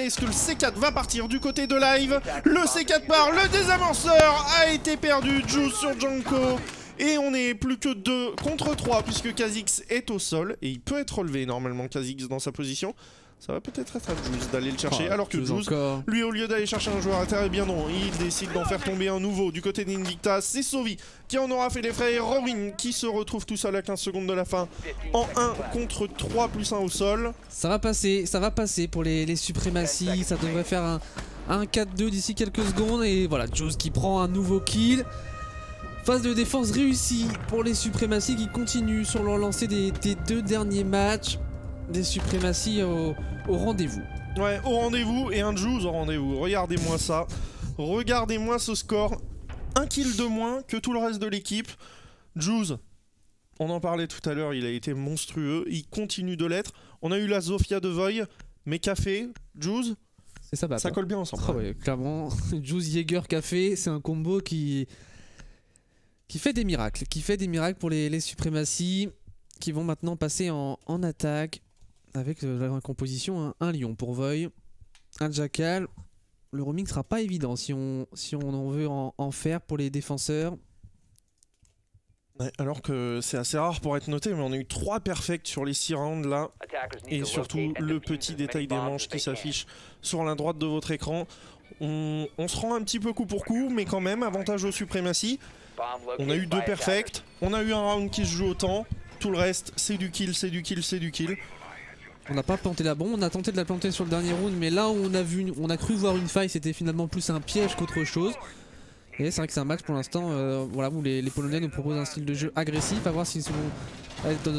Est-ce que le C4 va partir du côté de live? Le C4 part, le désamorceur a été perdu. Juice sur Janko. Et on est plus que 2 contre 3 puisque Kha'Zix est au sol. Et il peut être relevé normalement Kha'Zix dans sa position. Ça va peut-être être à Juice d'aller le chercher, alors que Juice, lui au lieu d'aller chercher un joueur à terre, eh bien non, il décide d'en faire tomber un nouveau du côté d'Invicta. C'est Sovi qui en aura fait les frais et Rorin qui se retrouve tout seul à 15 secondes de la fin en 1 contre 3 plus 1 au sol. Ça va passer pour les Supremacy, ça devrait faire un 4-2 d'ici quelques secondes et voilà, Juice qui prend un nouveau kill. Phase de défense réussie pour les Supremacy qui continuent sur leur lancée des 2 derniers matchs. Des Supremacy au rendez-vous. Ouais, au rendez-vous et un Juice au rendez-vous. Regardez-moi ça. Regardez-moi ce score. un kill de moins que tout le reste de l'équipe. Juice, on en parlait tout à l'heure, il a été monstrueux, il continue de l'être. On a eu la Zofia de Void, mais Café, Juice, ça colle bien ensemble. Ah ouais, clairement, Juice, Jaeger, Café, c'est un combo qui fait des miracles, pour les suprématies, qui vont maintenant passer en attaque avec la composition un lion pour Void, un jackal. Le roaming sera pas évident si on en veut en faire pour les défenseurs. Ouais, alors que c'est assez rare pour être noté, mais on a eu 3 perfects sur les 6 rounds là. Et surtout le petit détail des manches qui s'affiche sur la droite de votre écran. On se rend un petit peu coup pour coup, mais quand même avantage aux suprématies. On a eu 2 perfects, on a eu un round qui se joue au temps. Tout le reste c'est du kill, c'est du kill, c'est du kill. On n'a pas planté la bombe, on a tenté de la planter sur le dernier round, mais là où on a cru voir une faille, c'était finalement plus un piège qu'autre chose. Et c'est vrai que c'est un match pour l'instant voilà, où les Polonais nous proposent un style de jeu agressif, à voir s'ils vont être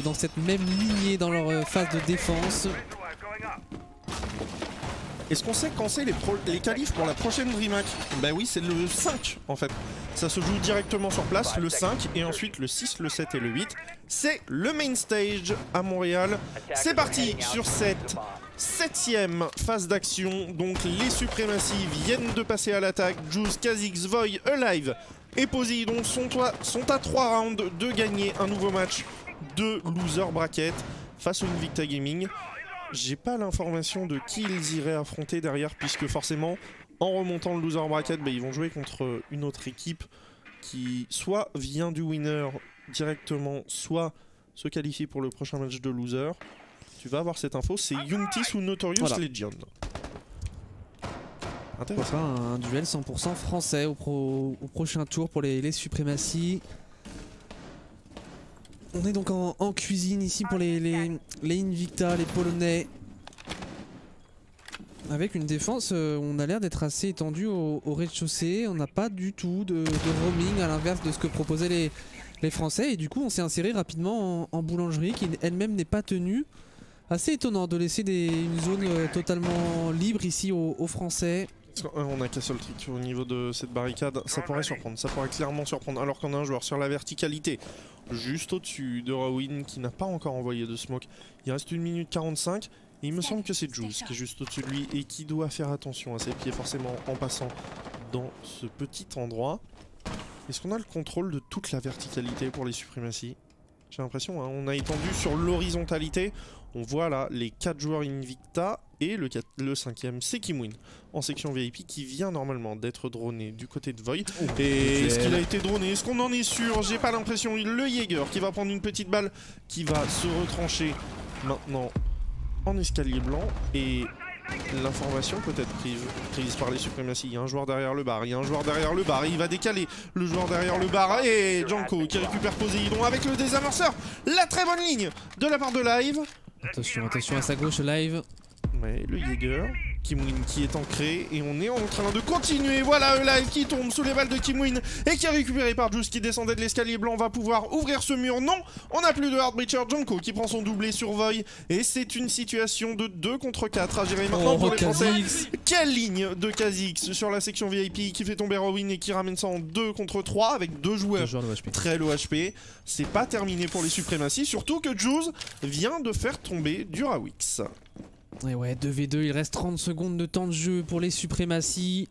dans cette même lignée dans leur phase de défense. Est-ce qu'on sait quand c'est les qualifs pour la prochaine DreamHack? Bah oui, c'est le 5 en fait. Ça se joue directement sur place, le 5, et ensuite le 6, le 7 et le 8. C'est le main stage à Montréal. C'est parti sur cette 7ème phase d'action. Donc les suprématies viennent de passer à l'attaque. Juice, Kha'Zix, Void, Alive et Poseidon sont à 3 rounds de gagner un nouveau match de loser bracket face au Invicta Gaming. J'ai pas l'information de qui ils iraient affronter derrière, puisque forcément en remontant le loser bracket, bah, ils vont jouer contre une autre équipe qui soit vient du winner directement, soit se qualifie pour le prochain match de loser. Tu vas avoir cette info, c'est Youngtis ou Notorious Legion. Intéressant. Un duel 100% français au prochain tour pour les suprématies. On est donc en cuisine ici pour les Invicta, les Polonais. Avec une défense, on a l'air d'être assez étendu au rez-de-chaussée. On n'a pas du tout de roaming à l'inverse de ce que proposaient les Français. Et du coup, on s'est inséré rapidement en boulangerie qui elle-même n'est pas tenue. Assez étonnant de laisser une zone totalement libre ici aux Français. On a qu'un seul truc au niveau de cette barricade, ça pourrait surprendre, ça pourrait clairement surprendre, alors qu'on a un joueur sur la verticalité, juste au-dessus de Rawin qui n'a pas encore envoyé de smoke. Il reste 1 minute 45, et il me semble que c'est Juice qui est juste au-dessus de lui et qui doit faire attention à ses pieds forcément en passant dans ce petit endroit. Est-ce qu'on a le contrôle de toute la verticalité pour les suprématies? J'ai l'impression, hein, on a étendu sur l'horizontalité. On voit là les 4 joueurs Invicta et le 5ème c'est Kimwin en section VIP qui vient normalement d'être droné du côté de Void. Et est-ce qu'il a été droné? Est-ce qu'on en est sûr? J'ai pas l'impression. Le Jaeger qui va prendre une petite balle qui va se retrancher maintenant en escalier blanc. Et l'information peut être prise par les suprématies. Il y a un joueur derrière le bar, il y a un joueur derrière le bar et il va décaler le joueur derrière le bar. Et Janko qui récupère Poseidon avec le désamorceur. La très bonne ligne de la part de Live. Attention à sa gauche, Live. Ouais, le Jaeger, Kimwin qui est ancré et on est en train de continuer. Voilà Live qui tombe sous les balles de Kimwin et qui est récupéré par Juice qui descendait de l'escalier blanc. Va pouvoir ouvrir ce mur. Non, on n'a plus de Heartbreacher. Janko qui prend son doublé sur Void et c'est une situation de 2 contre 4 à gérer maintenant pour les Français. Quelle ligne de Kha'Zix sur la section VIP qui fait tomber Rawin et qui ramène ça en 2 contre 3 avec 2 joueurs très low HP. C'est pas terminé pour les suprématies, surtout que Juice vient de faire tomber du Rawix. Et ouais, 2v2, il reste 30 secondes de temps de jeu pour les suprématies.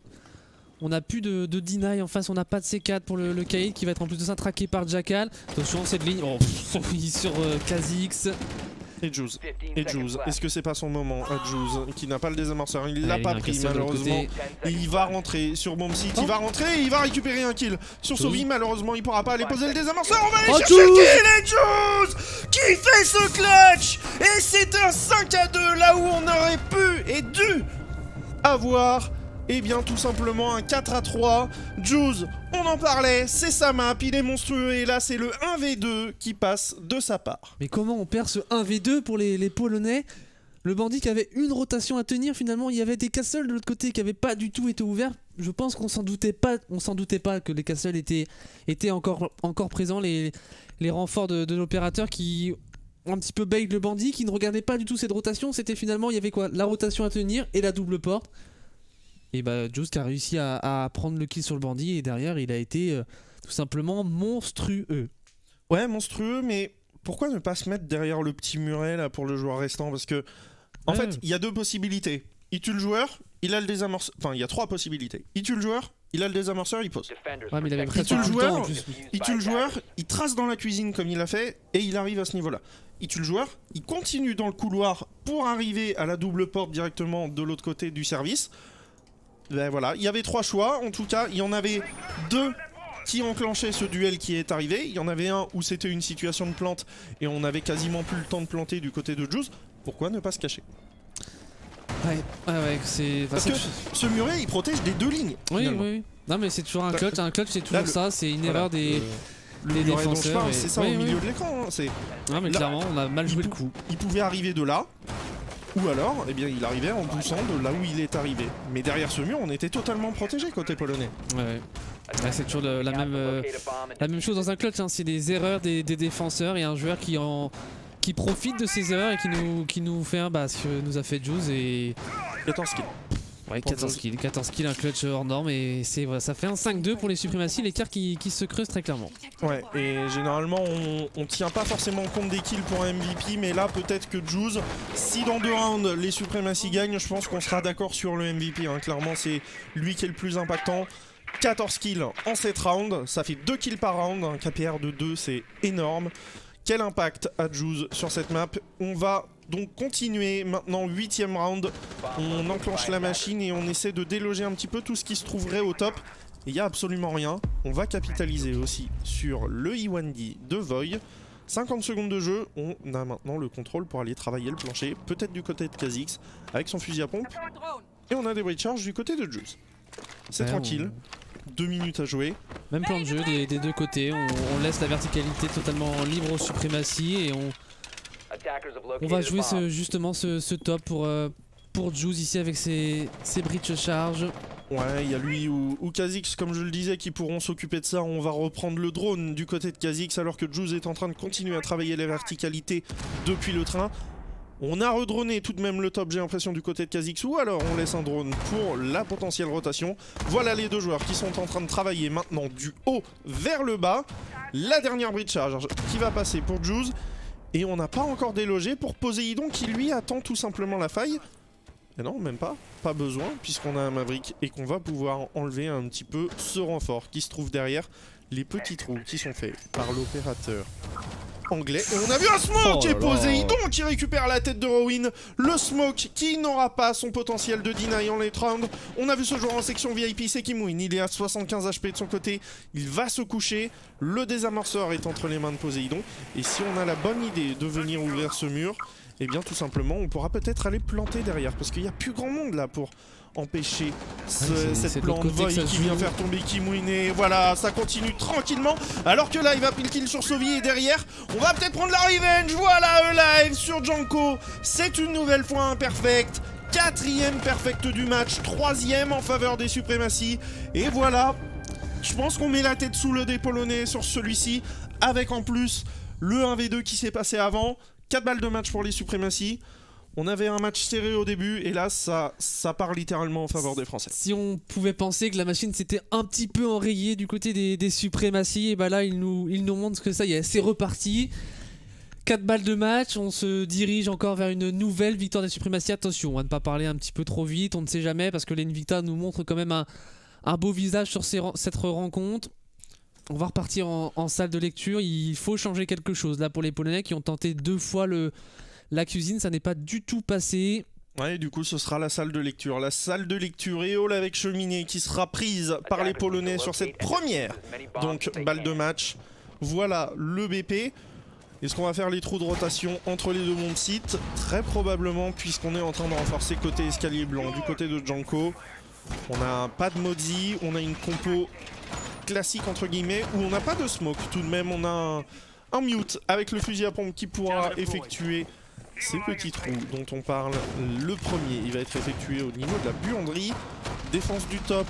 On n'a plus de deny en face, on n'a pas de C4 pour le Kaïd qui va être en plus de ça traqué par Jackal. Attention cette ligne, sur Kha'Zix. Et Juice, est-ce que c'est pas son moment à Juice qui n'a pas le désamorceur? Il l'a pas pris malheureusement. Il va rentrer sur Bomb Site, il va rentrer et il va récupérer un kill sur Sovi. Malheureusement il pourra pas aller poser le désamorceur. On va aller chercher le kill et Juice qui fait ce clutch. Et c'est un 5-2 là où on aurait pu et dû avoir bien tout simplement un 4-3. Juice, on en parlait, c'est sa map, il est monstrueux et là c'est le 1v2 qui passe de sa part. Mais comment on perd ce 1v2 pour les Polonais? Le bandit qui avait une rotation à tenir, finalement il y avait des castles de l'autre côté qui n'avaient pas du tout été ouverts. Je pense qu'on s'en doutait pas que les castles étaient encore présents, les renforts de l'opérateur qui ont un petit peu bait le bandit, qui ne regardait pas du tout cette rotation. C'était finalement, il y avait quoi? La rotation à tenir et la double porte. Et bah Juice qui a réussi à prendre le kill sur le bandit et derrière il a été tout simplement monstrueux. Ouais, monstrueux, mais pourquoi ne pas se mettre derrière le petit muret là pour le joueur restant? Parce que en fait, il y a deux possibilités. Il tue le joueur, il a le désamorceur. Enfin, il y a trois possibilités. Il tue le joueur, il a le désamorceur, il pose. Ouais, mais il avait Il tue le joueur, il trace dans la cuisine comme il a fait et il arrive à ce niveau-là. Il tue le joueur, il continue dans le couloir pour arriver à la double porte directement de l'autre côté du service. Ben voilà, il y avait trois choix. En tout cas, il y en avait deux qui enclenchaient ce duel qui est arrivé. Il y en avait un où c'était une situation de plante et on avait quasiment plus le temps de planter du côté de Juice. Pourquoi ne pas se cacher? Ouais, c'est... Parce que ce muret, il protège des deux lignes. Oui. Non mais c'est toujours un clutch c'est toujours là, ça, c'est une erreur des défenseurs. C'est ça au milieu de l'écran. Non mais là, clairement, on a mal joué le coup. Il pouvait arriver de là, ou alors, eh bien, il arrivait en poussant de là où il est arrivé. Mais derrière ce mur, on était totalement protégé côté polonais. Ouais, c'est toujours la même chose dans un clutch, hein. C'est des erreurs des défenseurs et un joueur qui profite de ces erreurs et qui nous fait un ce que nous a fait Juice et... 14 kills. Ouais, 14 kills, un clutch hors norme et ça fait un 5-2 pour les suprématies, l'écart qui se creuse très clairement. Ouais, et généralement on tient pas forcément compte des kills pour un MVP, mais là peut-être que Juice, si dans 2 rounds les suprématies gagnent, je pense qu'on sera d'accord sur le MVP, hein. Clairement c'est lui qui est le plus impactant. 14 kills en 7 rounds, ça fait 2 kills par round, un KPR de 2 c'est énorme. Quel impact a Juice sur cette map? On va donc continuer maintenant, 8ème round. On enclenche la machine et on essaie de déloger un petit peu tout ce qui se trouverait au top. Et il n'y a absolument rien. On va capitaliser aussi sur le E1D de Voy. 50 secondes de jeu, on a maintenant le contrôle pour aller travailler le plancher, peut-être du côté de Kha'Zix avec son fusil à pompe. Et on a des breach charge du côté de Juice. C'est tranquille. 2 minutes à jouer. Même plan de jeu des deux côtés, on laisse la verticalité totalement libre aux suprématies et on va jouer justement ce top pour Juice ici avec ses breach charge. Ouais, il y a lui ou Kha'Zix, comme je le disais, qui pourront s'occuper de ça. On va reprendre le drone du côté de Kha'Zix alors que Juice est en train de continuer à travailler la verticalité depuis le train. On a redroné tout de même le top, j'ai l'impression, du côté de Kha'Zix, ou alors on laisse un drone pour la potentielle rotation. Voilà les deux joueurs qui sont en train de travailler maintenant du haut vers le bas. La dernière breach charge qui va passer pour Juice. Et on n'a pas encore délogé pour Poséidon qui lui attend tout simplement la faille. Et non, même pas besoin, puisqu'on a un Maverick et qu'on va pouvoir enlever un petit peu ce renfort qui se trouve derrière les petits trous qui sont faits par l'opérateur anglais. Et on a vu un smoke et Poséidon qui récupère la tête de Rowan. Le smoke qui n'aura pas son potentiel de deny en late round. On a vu ce joueur en section VIP, c'est Kimwin. Il est à 75 HP de son côté. Il va se coucher. Le désamorceur est entre les mains de Poséidon. Et si on a la bonne idée de venir ouvrir ce mur, eh bien tout simplement on pourra peut-être aller planter derrière. Parce qu'il n'y a plus grand monde là pour empêcher cette plante Voy qui vient faire tomber Kimwin. Et voilà, ça continue tranquillement. Alors que là il va pile kill sur Sovi et derrière on va peut-être prendre la revenge. Voilà live sur Janko. C'est une nouvelle fois un perfect. 4ème perfect du match, 3ème en faveur des suprématies. Et voilà, je pense qu'on met la tête sous le dé polonais sur celui-ci. Avec en plus le 1v2 qui s'est passé avant. 4 balles de match pour les suprématies. On avait un match serré au début et là ça part littéralement en faveur des Français. Si on pouvait penser que la machine s'était un petit peu enrayée du côté des suprématies, et bah là il nous montre que ça y est, c'est reparti. 4 balles de match, on se dirige encore vers une nouvelle victoire des suprématies. Attention à ne pas parler un petit peu trop vite, on ne sait jamais parce que l'Invicta nous montre quand même un beau visage sur cette rencontre. On va repartir en salle de lecture, il faut changer quelque chose là pour les Polonais qui ont tenté 2 fois la cuisine, ça n'est pas du tout passé. Ouais, du coup ce sera la salle de lecture. La salle de lecture et hall avec cheminée qui sera prise par les Polonais sur cette première donc balle de match. Voilà le BP. Est-ce qu'on va faire les trous de rotation entre les deux bombes sites? Très probablement, puisqu'on est en train de renforcer côté escalier blanc du côté de Janko. On a pas de Modzi, on a une compo classique entre guillemets où on n'a pas de smoke. Tout de même on a un mute avec le fusil à pompe qui pourra effectuer ces petits trous dont on parle. Le premier il va être effectué au niveau de la buanderie. Défense du top,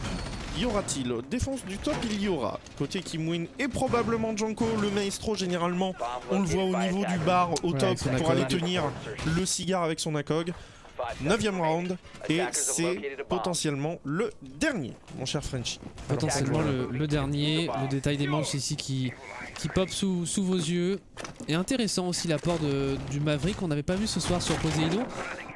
y aura-t-il? Défense du top, il y aura. Côté Kimwin et probablement Janko, le maestro généralement on le voit au niveau du bar au top pour aller tenir le cigare avec son ACOG. 9e round et c'est potentiellement le dernier, mon cher Frenchy. Potentiellement le dernier, le détail des manches ici qui pop sous vos yeux. Et intéressant aussi l'apport du Maverick qu'on n'avait pas vu ce soir sur Poséidon.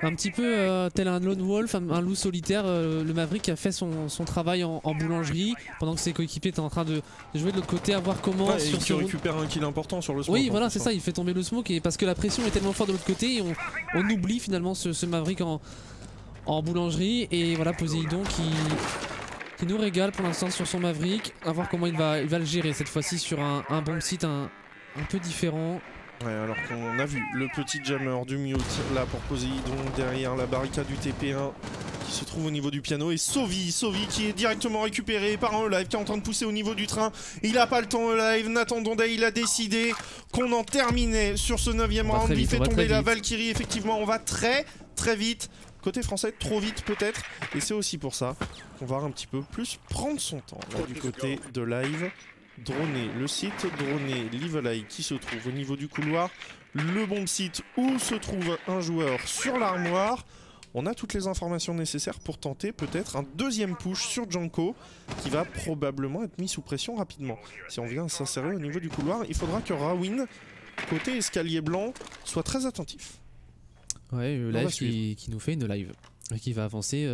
Un petit peu tel un lone wolf, un loup solitaire, le Maverick a fait son travail en boulangerie pendant que ses coéquipiers étaient en train de jouer de l'autre côté, à voir comment... Ouais, il récupère un kill important sur le smoke. Oui voilà c'est ça, il fait tomber le smoke et parce que la pression est tellement forte de l'autre côté et on oublie finalement ce Maverick en boulangerie. Et voilà Poséidon qui nous régale pour l'instant sur son Maverick, à voir comment il va le gérer cette fois-ci sur un bon site un peu différent. Ouais, alors qu'on a vu le petit jammer du mute là pour Poséidon derrière la barricade du TP1 qui se trouve au niveau du piano, et Sovi qui est directement récupéré par un live qui est en train de pousser au niveau du train. Il a pas le temps live, Nathan Dondet il a décidé qu'on en terminait sur ce 9e round. Il fait tomber la Valkyrie, effectivement on va très vite. Côté français, trop vite peut-être, et c'est aussi pour ça qu'on va un petit peu plus prendre son temps là du côté de live. Droner le site, droner l'Evileye qui se trouve au niveau du couloir, le bomb site où se trouve un joueur sur l'armoire. On a toutes les informations nécessaires pour tenter peut-être un deuxième push sur Janko qui va probablement être mis sous pression rapidement. Si on vient s'insérer au niveau du couloir, il faudra que Rawin, côté escalier blanc, soit très attentif. Ouais, le live qui nous fait une live, qui va avancer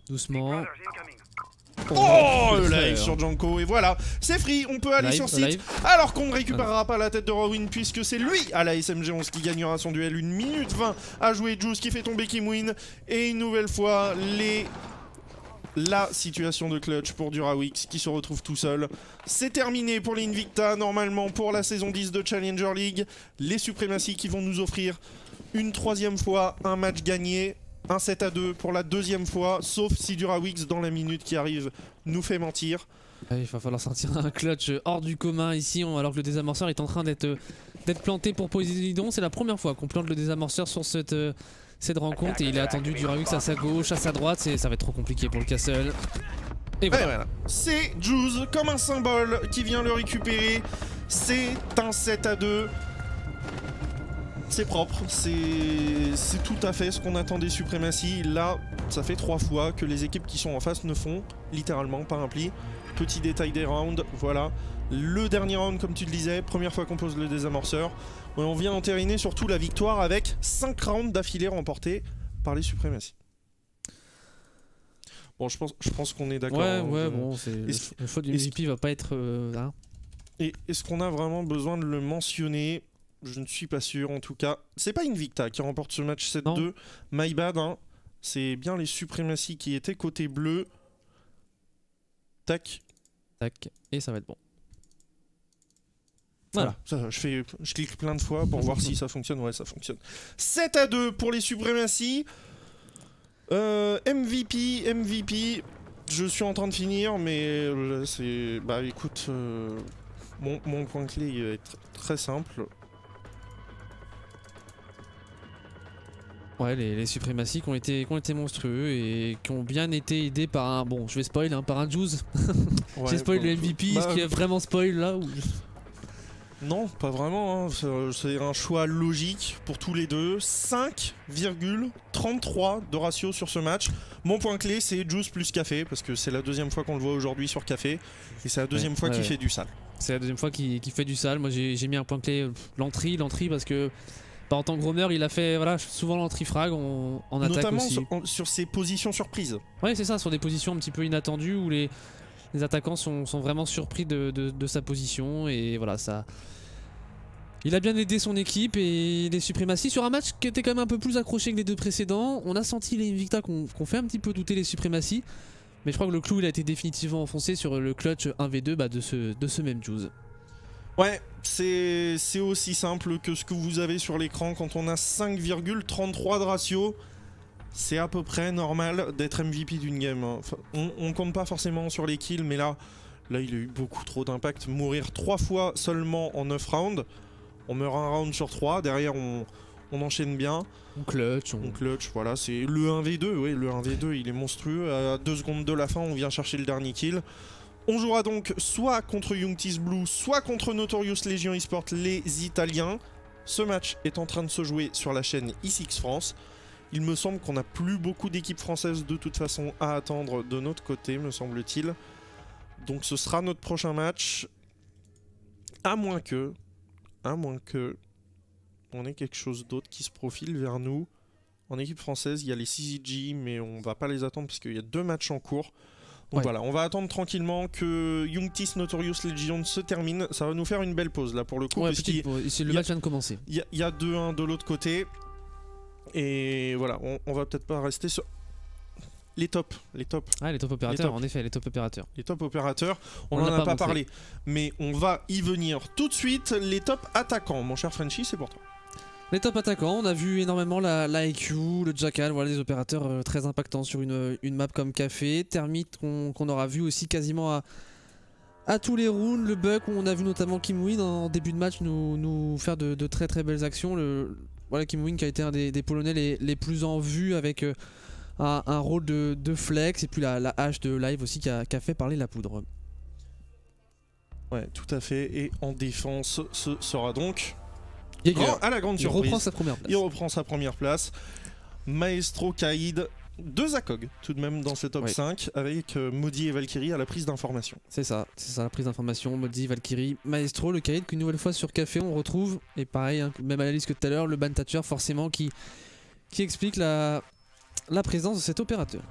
doucement. Oh, le live sur Janko, et voilà, c'est free, on peut aller sur site, alors qu'on ne récupérera pas la tête de Rawin puisque c'est lui à la SMG11 qui gagnera son duel. 1 minute 20 à jouer, Juice qui fait tomber Kimwin, et une nouvelle fois la situation de clutch pour Durawix qui se retrouve tout seul. C'est terminé pour l'Invicta, normalement pour la saison 10 de Challenger League. Les Suprématies qui vont nous offrir une 3e fois un match gagné. Un 7-2 pour la 2e fois, sauf si Durawix dans la minute qui arrive nous fait mentir. Il va falloir sortir un clutch hors du commun ici, alors que le désamorceur est en train d'être planté pour Poséidon. C'est la première fois qu'on plante le désamorceur sur cette rencontre, et il est attendu Durawix à sa gauche, à sa droite, ça va être trop compliqué pour le Castle. Et voilà. C'est Juice comme un symbole qui vient le récupérer. C'est un 7-2. C'est propre, c'est tout à fait ce qu'on attend des Suprématies. Là, ça fait 3 fois que les équipes qui sont en face ne font littéralement pas un pli. Petit détail des rounds, voilà. Le dernier round, comme tu le disais, première fois qu'on pose le désamorceur. On vient entériner surtout la victoire avec 5 rounds d'affilée remportés par les Suprématies. Bon, je pense qu'on est d'accord. Ouais, bon, le faute du MVP va pas être là. Et est-ce qu'on a vraiment besoin de le mentionner ? Je ne suis pas sûr en tout cas. C'est pas Invicta qui remporte ce match 7-2. My bad, hein. C'est bien les Suprématies qui étaient côté bleu. Tac. Tac. Et ça va être bon. Voilà. Je clique plein de fois pour voir si ça fonctionne. Ouais, ça fonctionne. 7-2 pour les Suprématies. MVP. Je suis en train de finir, mais c'est... Bah écoute, mon point clé est très simple. Ouais, les Suprématies qui ont été monstrueux et qui ont bien été aidés par un... Bon, je vais spoil, hein, par un Juice. Ouais, j'ai spoil le MVP, est-ce qu'il y a vraiment spoil là ou... Non, pas vraiment, hein. C'est un choix logique pour tous les deux. 5,33 de ratio sur ce match. Mon point clé, c'est Juice plus Café, parce que c'est la 2e fois qu'on le voit aujourd'hui sur Café, et c'est la 2e fois qu'il fait du sale. C'est la 2e fois qu'il fait du sale. Moi j'ai mis un point clé, l'entry, parce que... En tant que roamer, il a fait souvent l'entry-frag en attaque notamment aussi. Sur ses positions surprises. Ouais, c'est ça, sur des positions un petit peu inattendues où les attaquants sont vraiment surpris de sa position. Et voilà, ça... Il a bien aidé son équipe et les Suprématies sur un match qui était quand même un peu plus accroché que les 2 précédents. On a senti les Invicta qu'on fait un petit peu douter les Suprématies. Mais je crois que le clou il a été définitivement enfoncé sur le clutch 1v2 de ce même Juice. Ouais, c'est aussi simple que ce que vous avez sur l'écran. Quand on a 5,33 de ratio, c'est à peu près normal d'être MVP d'une game. Enfin, on compte pas forcément sur les kills, mais là il a eu beaucoup trop d'impact. Mourir 3 fois seulement en 9 rounds. On meurt un round sur 3, derrière on enchaîne bien. On clutch, voilà, c'est le 1v2, oui, le 1v2 il est monstrueux. À 2 secondes de la fin, on vient chercher le dernier kill. On jouera donc soit contre Youngtis Blue, soit contre Notorious Legion Esports, les Italiens. Ce match est en train de se jouer sur la chaîne eSix France. Il me semble qu'on n'a plus beaucoup d'équipes françaises de toute façon à attendre de notre côté, me semble-t-il. Donc ce sera notre prochain match. À moins que on ait quelque chose d'autre qui se profile vers nous. En équipe française, il y a les CZG, mais on va pas les attendre parce qu'il y a 2 matchs en cours. Donc voilà, on va attendre tranquillement que Youngtis Notorious Legion se termine. Ça va nous faire une belle pause là pour le coup. Ouais, le match vient de commencer. Il y a 2-1 de l'autre côté. Et voilà, on va peut-être pas rester sur les tops. Ah, les top opérateurs, en effet, les top opérateurs. Les top opérateurs, on n'en a pas parlé. Mais on va y venir tout de suite. Les top attaquants, mon cher Frenchy, c'est pour toi. Les top attaquants, on a vu énormément la IQ, le Jackal, voilà des opérateurs très impactants sur une map comme Café. Termite qu'on aura vu aussi quasiment à tous les rounds. Le Buck, on a vu notamment Kim Win en début de match nous faire de très très belles actions. Voilà, Kim Win qui a été un des Polonais les plus en vue avec un rôle de flex et puis la hache de live aussi qui a fait parler la poudre. Ouais, tout à fait. Et en défense, ce sera donc... à la grande surprise. Il reprend sa première place. Il reprend sa première place. Maestro Kaïd, 2 ACOG tout de même dans ce top 5 avec Maudit et Valkyrie à la prise d'information. C'est ça, la prise d'information. Maudit, Valkyrie, Maestro, le Kaïd qu'une nouvelle fois sur Café on retrouve. Et pareil, hein, même analyse que tout à l'heure, le ban Thatcher forcément qui explique la présence de cet opérateur.